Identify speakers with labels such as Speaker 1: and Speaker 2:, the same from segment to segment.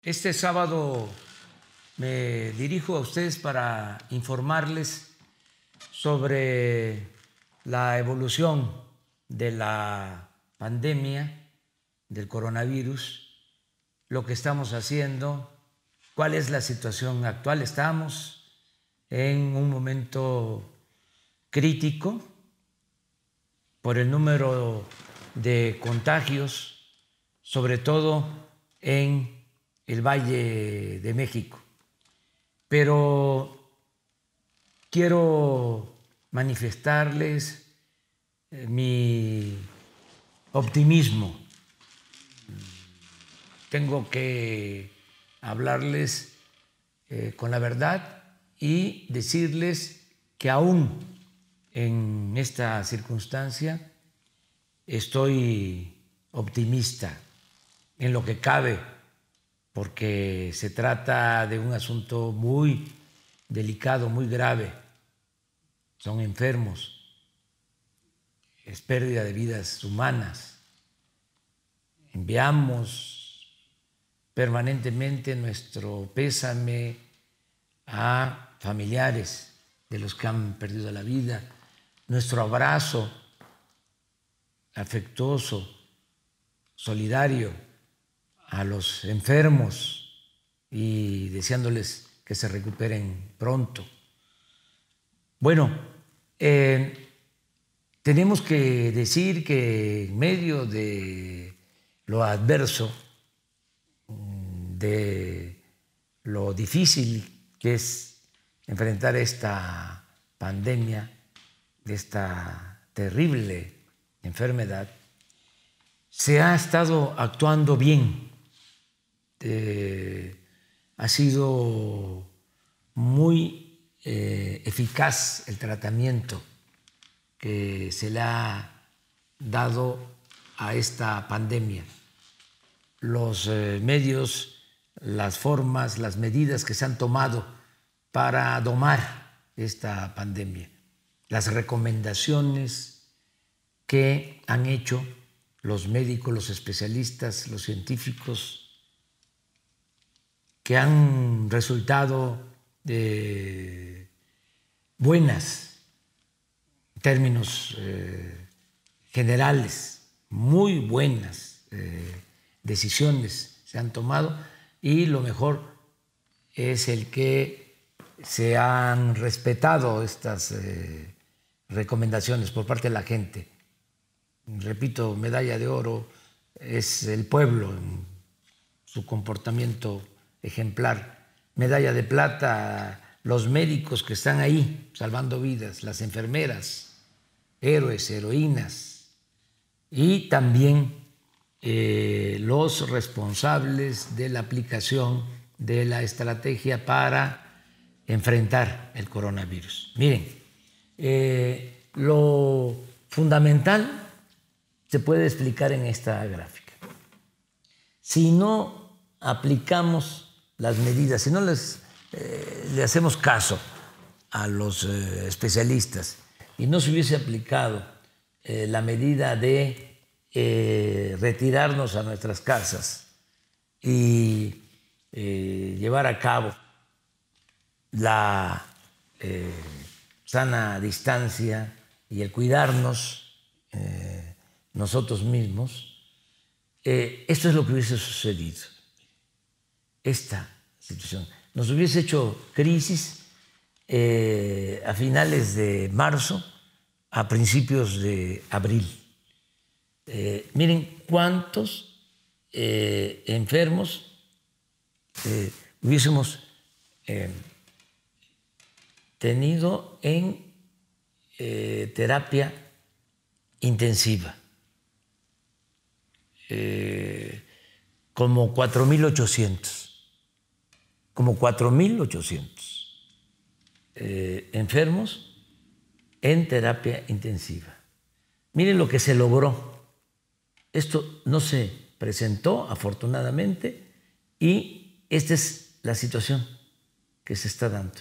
Speaker 1: Este sábado me dirijo a ustedes para informarles sobre la evolución de la pandemia del coronavirus, lo que estamos haciendo, cuál es la situación actual. Estamos en un momento crítico por el número de contagios, sobre todo en el Valle de México. Pero quiero manifestarles mi optimismo. Tengo que hablarles con la verdad y decirles que aún en esta circunstancia estoy optimista en lo que cabe, porque se trata de un asunto muy delicado, muy grave. Son enfermos, es pérdida de vidas humanas. Enviamos permanentemente nuestro pésame a familiares de los que han perdido la vida, nuestro abrazo afectuoso, solidario a los enfermos y deseándoles que se recuperen pronto. Bueno, tenemos que decir que en medio de lo adverso, de lo difícil que es enfrentar esta pandemia, de esta terrible enfermedad, se ha estado actuando bien. Ha sido muy eficaz el tratamiento que se le ha dado a esta pandemia. Los medios, las formas, las medidas que se han tomado para domar esta pandemia, las recomendaciones que han hecho los médicos, los especialistas, los científicos, que han resultado buenas en términos generales, muy buenas decisiones se han tomado, y lo mejor es el que se han respetado estas recomendaciones por parte de la gente. Repito, medalla de oro es el pueblo en su comportamiento ejemplar. Medalla de plata los médicos que están ahí salvando vidas, las enfermeras, héroes, heroínas, y también los responsables de la aplicación de la estrategia para enfrentar el coronavirus. Miren, lo fundamental se puede explicar en esta gráfica. Si no aplicamos las medidas, si no le hacemos caso a los especialistas y no se hubiese aplicado la medida de retirarnos a nuestras casas y llevar a cabo la sana distancia y el cuidarnos nosotros mismos, esto es lo que hubiese sucedido. Esta situación nos hubiese hecho crisis a finales de marzo, a principios de abril. Miren cuántos enfermos hubiésemos tenido en terapia intensiva. Como 4.800. Como 4.800 enfermos en terapia intensiva. Miren lo que se logró. Esto no se presentó, afortunadamente, y esta es la situación que se está dando.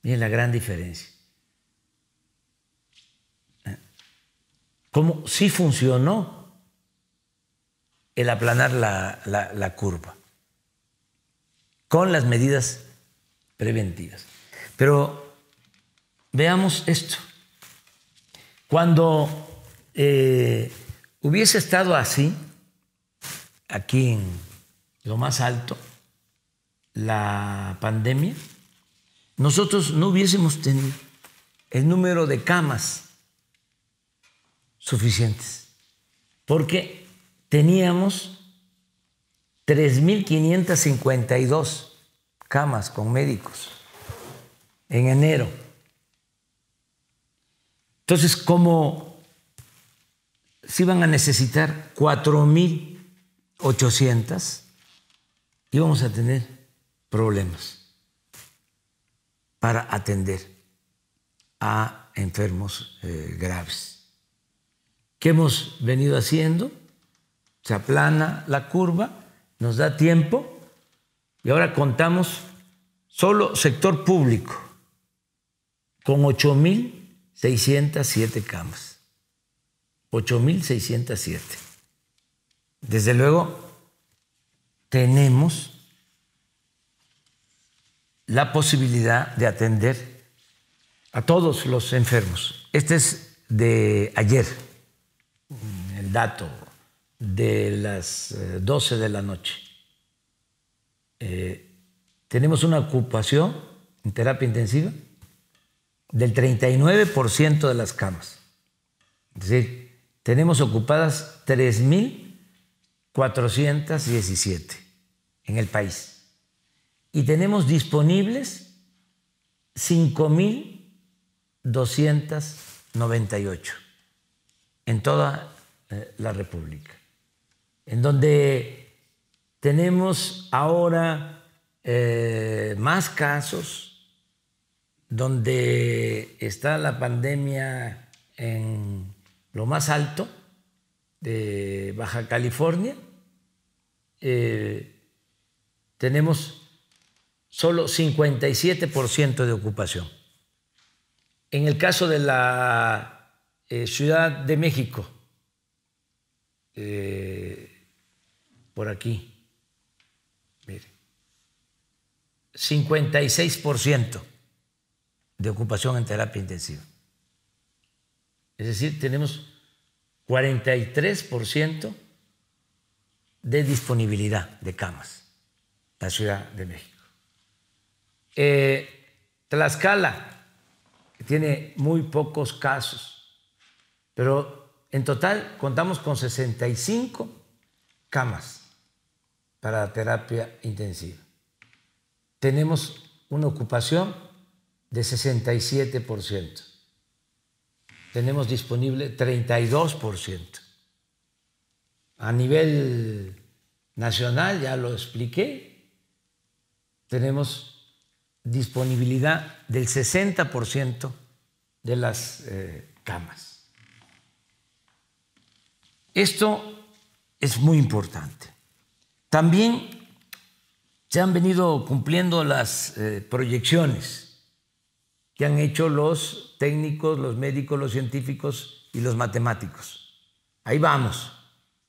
Speaker 1: Miren la gran diferencia. Cómo sí funcionó el aplanar la curva. con las medidas preventivas. Pero veamos esto. Cuando hubiese estado así, aquí en lo más alto, la pandemia, nosotros no hubiésemos tenido el número de camas suficientes, porque teníamos 3.552 camas con médicos en enero. Entonces, como se iban a necesitar 4.800, íbamos a tener problemas para atender a enfermos graves. ¿Qué hemos venido haciendo? Se aplana la curva, nos da tiempo y ahora contamos solo sector público con 8.607 camas. 8.607. Desde luego, tenemos la posibilidad de atender a todos los enfermos. Este es de ayer, el dato de las 12 de la noche. Tenemos una ocupación en terapia intensiva del 39% de las camas. Es decir, tenemos ocupadas 3.417 en el país y tenemos disponibles 5.298 en toda la República, en donde tenemos ahora más casos, donde está la pandemia en lo más alto de Baja California, tenemos solo 57% de ocupación. En el caso de la Ciudad de México, por aquí, mire, 56% de ocupación en terapia intensiva. Es decir, tenemos 43% de disponibilidad de camas en la Ciudad de México. Tlaxcala, que tiene muy pocos casos, pero en total contamos con 65 camas para terapia intensiva. Tenemos una ocupación de 67%. Tenemos disponible 32%. A nivel nacional, ya lo expliqué, tenemos disponibilidad del 60% de las camas. Esto es muy importante. También se han venido cumpliendo las proyecciones que han hecho los técnicos, los médicos, los científicos y los matemáticos. Ahí vamos.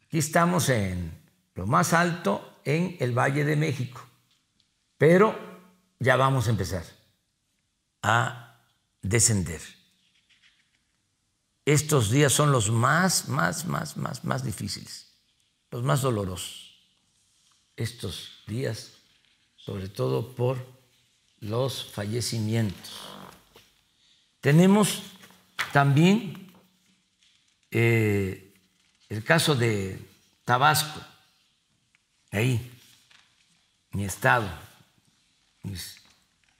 Speaker 1: Aquí estamos en lo más alto en el Valle de México, pero ya vamos a empezar a descender. Estos días son los más difíciles, los más dolorosos. Estos días, sobre todo por los fallecimientos. Tenemos también el caso de Tabasco, ahí, mi estado, mis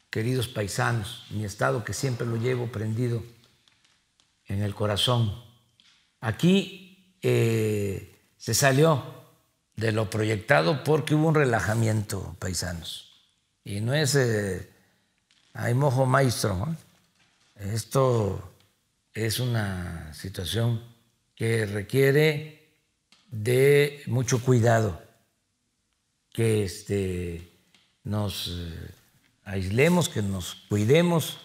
Speaker 1: queridos paisanos, mi estado que siempre lo llevo prendido en el corazón. Aquí se salió de lo proyectado porque hubo un relajamiento, paisanos. Y no es hay mojo maestro, ¿no? Esto es una situación que requiere de mucho cuidado, que nos aislemos, que nos cuidemos,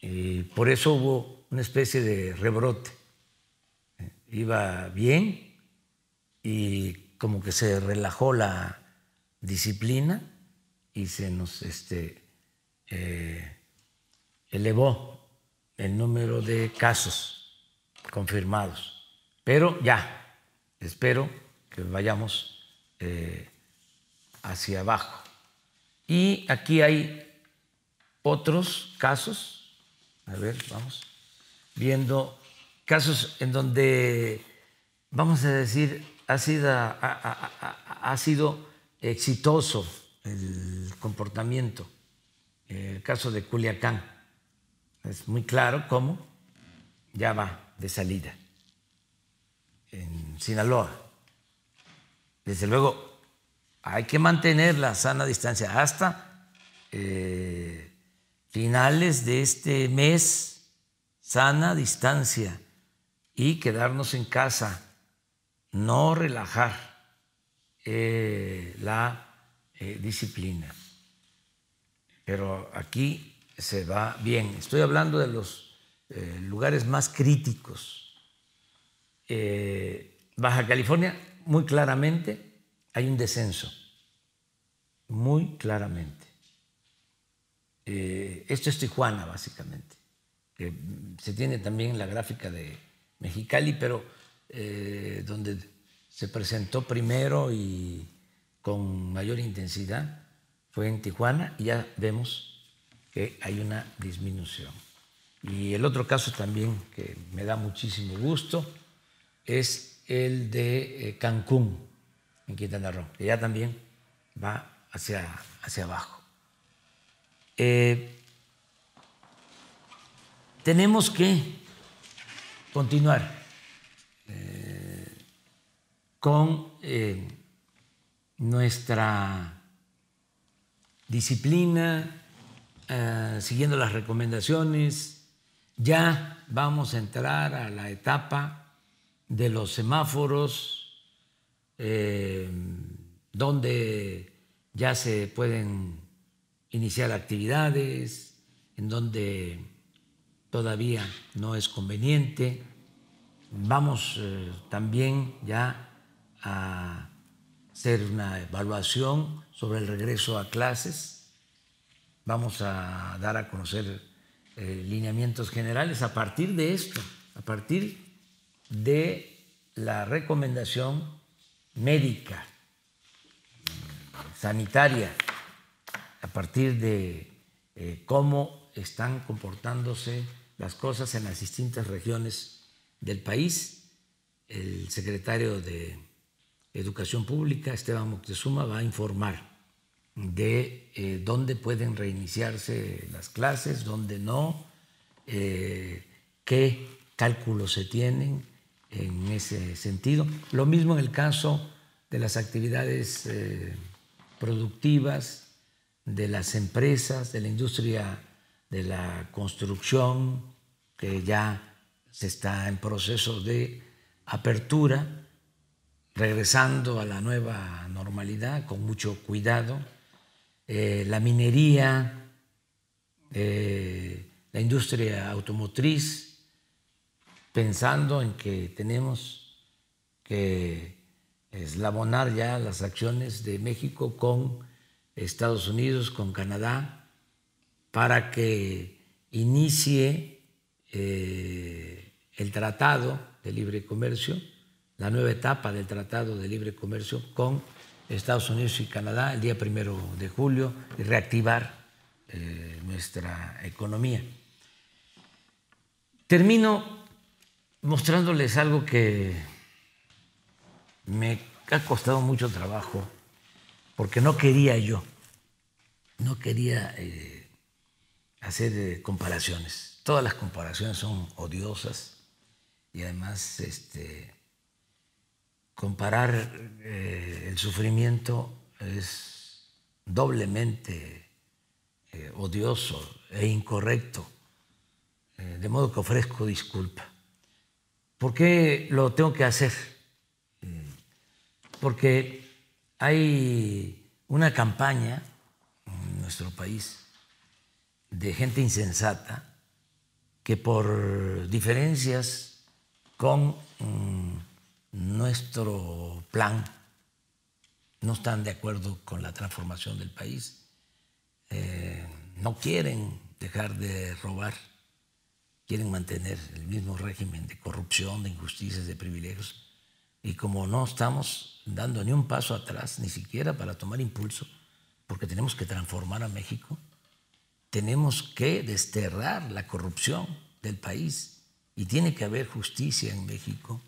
Speaker 1: y por eso hubo una especie de rebrote. Iba bien y como que se relajó la disciplina y se nos elevó el número de casos confirmados. Pero ya, espero que vayamos hacia abajo. Y aquí hay otros casos, a ver, vamos viendo casos en donde, vamos a decir, ha sido exitoso el comportamiento. El caso de Culiacán es muy claro cómo ya va de salida. En Sinaloa, desde luego, hay que mantener la sana distancia hasta finales de este mes, sana distancia, y quedarnos en casa, no relajar la disciplina. Pero aquí se va bien. Estoy hablando de los lugares más críticos. Baja California, muy claramente, hay un descenso, muy claramente. Esto es Tijuana, básicamente, que se tiene también la gráfica de Mexicali, pero donde se presentó primero y con mayor intensidad fue en Tijuana, y ya vemos que hay una disminución. Y el otro caso también que me da muchísimo gusto es el de Cancún, en Quintana Roo, que ya también va hacia abajo. Tenemos que continuar con nuestra disciplina, siguiendo las recomendaciones. Ya vamos a entrar a la etapa de los semáforos, donde ya se pueden iniciar actividades, en donde todavía no es conveniente. Vamos también ya a hacer una evaluación sobre el regreso a clases. Vamos a dar a conocer lineamientos generales a partir de esto, a partir de la recomendación médica, sanitaria, a partir de cómo están comportándose las cosas en las distintas regiones del país. El secretario de Educación Pública, Esteban Moctezuma, va a informar de dónde pueden reiniciarse las clases, dónde no, qué cálculos se tienen en ese sentido. Lo mismo en el caso de las actividades productivas, de las empresas, de la industria de la construcción, que ya se está en proceso de apertura, regresando a la nueva normalidad con mucho cuidado. La minería, la industria automotriz, pensando en que tenemos que eslabonar ya las acciones de México con Estados Unidos, con Canadá, para que inicie el Tratado de Libre Comercio, la nueva etapa del Tratado de Libre Comercio con Estados Unidos y Canadá el día 1 de julio, y reactivar nuestra economía. Termino mostrándoles algo que me ha costado mucho trabajo, porque no quería hacer comparaciones. Todas las comparaciones son odiosas, y además comparar el sufrimiento es doblemente odioso e incorrecto, de modo que ofrezco disculpa. ¿Por qué lo tengo que hacer? Porque hay una campaña en nuestro país de gente insensata que, por diferencias con nuestro plan, no están de acuerdo con la transformación del país, no quieren dejar de robar, quieren mantener el mismo régimen de corrupción, de injusticias, de privilegios. Y como no estamos dando ni un paso atrás, ni siquiera para tomar impulso, porque tenemos que transformar a México, tenemos que desterrar la corrupción del país y tiene que haber justicia en México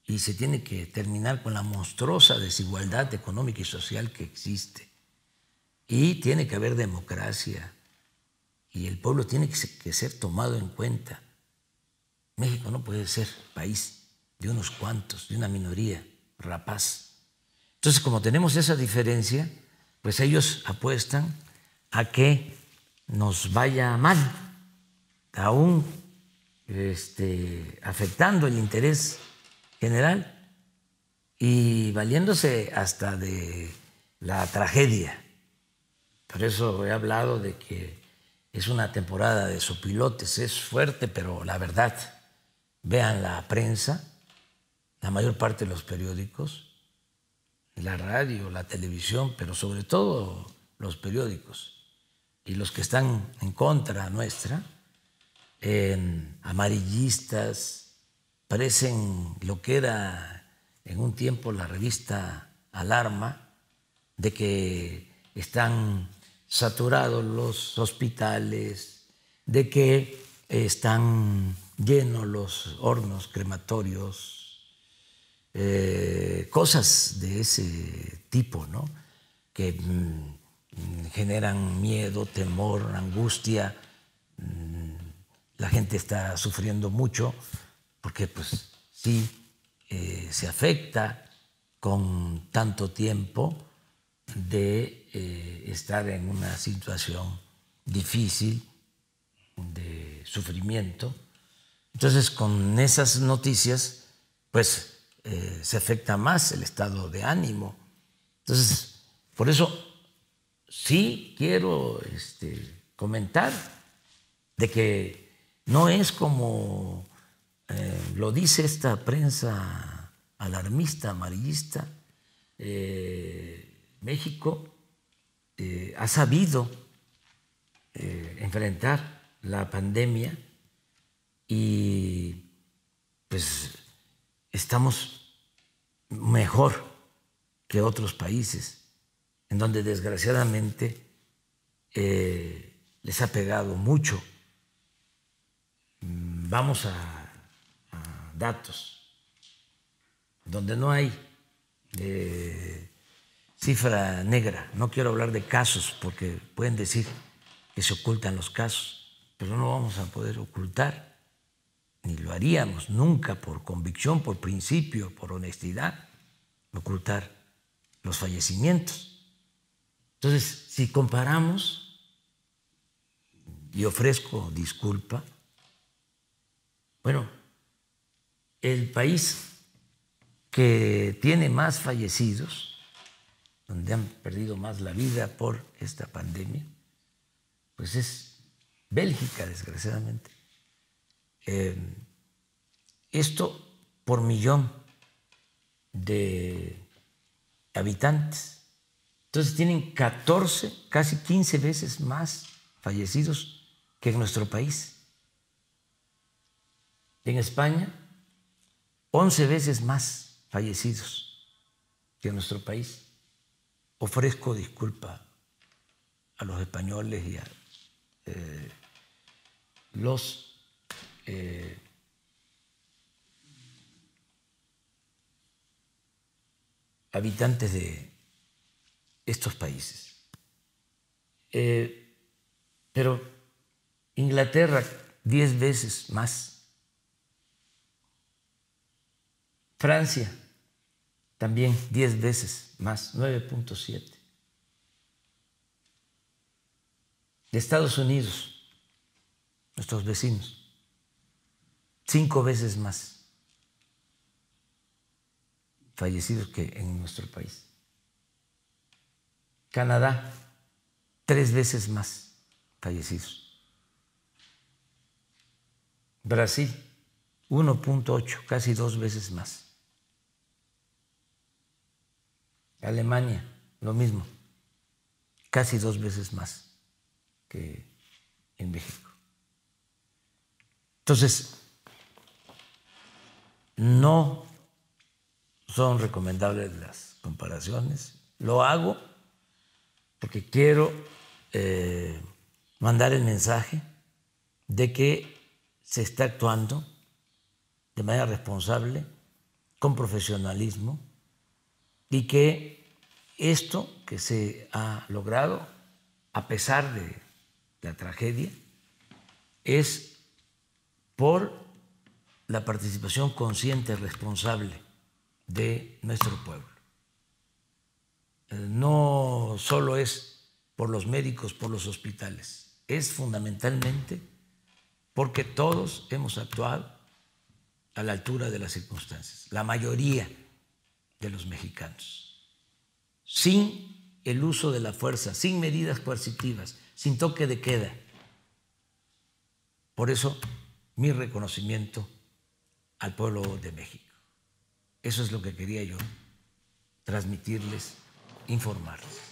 Speaker 1: y se tiene que terminar con la monstruosa desigualdad económica y social que existe. Y tiene que haber democracia y el pueblo tiene que ser tomado en cuenta. México no puede ser país de unos cuantos, de una minoría rapaz. Entonces, como tenemos esa diferencia, pues ellos apuestan a que nos vaya mal, aún afectando el interés general y valiéndose hasta de la tragedia. Por eso he hablado de que es una temporada de sopilotes, es fuerte, pero la verdad, vean la prensa, la mayor parte de los periódicos, la radio, la televisión, pero sobre todo los periódicos y los que están en contra nuestra, amarillistas, parecen lo que era en un tiempo la revista Alarma, de que están saturados los hospitales, de que están llenos los hornos crematorios, cosas de ese tipo, ¿no? Que generan miedo, temor, angustia. La gente está sufriendo mucho porque pues sí se afecta con tanto tiempo de estar en una situación difícil de sufrimiento. Entonces, con esas noticias, pues se afecta más el estado de ánimo. Entonces, por eso sí quiero comentar de que no es como lo dice esta prensa alarmista, amarillista. México ha sabido enfrentar la pandemia y pues estamos mejor que otros países en donde desgraciadamente les ha pegado mucho. Vamos a datos donde no hay cifra negra. No quiero hablar de casos porque pueden decir que se ocultan los casos, pero no vamos a poder ocultar, ni lo haríamos nunca por convicción, por principio, por honestidad, ocultar los fallecimientos. Entonces, si comparamos, y ofrezco disculpa, bueno, el país que tiene más fallecidos, donde han perdido más la vida por esta pandemia, pues es Bélgica, desgraciadamente. Esto por millón de habitantes. Entonces tienen 14, casi 15 veces más fallecidos que en nuestro país. En España, 11 veces más fallecidos que en nuestro país. Ofrezco disculpa a los españoles y a los habitantes de estos países. Pero Inglaterra, 10 veces más. Francia, también 10 veces más, 9.7. De Estados Unidos, nuestros vecinos, 5 veces más fallecidos que en nuestro país. Canadá, 3 veces más fallecidos. Brasil, 1.8, casi 2 veces más. Alemania, lo mismo, casi 2 veces más. que en México. Entonces, no son recomendables las comparaciones. Lo hago porque quiero mandar el mensaje de que se está actuando de manera responsable, con profesionalismo, y que esto que se ha logrado, a pesar de la tragedia, es por la participación consciente y responsable de nuestro pueblo. No solo es por los médicos, por los hospitales, es fundamentalmente porque todos hemos actuado a la altura de las circunstancias, la mayoría de los mexicanos, sin el uso de la fuerza, sin medidas coercitivas, sin toque de queda. Por eso, mi reconocimiento al pueblo de México. Eso es lo que quería yo transmitirles, informarles.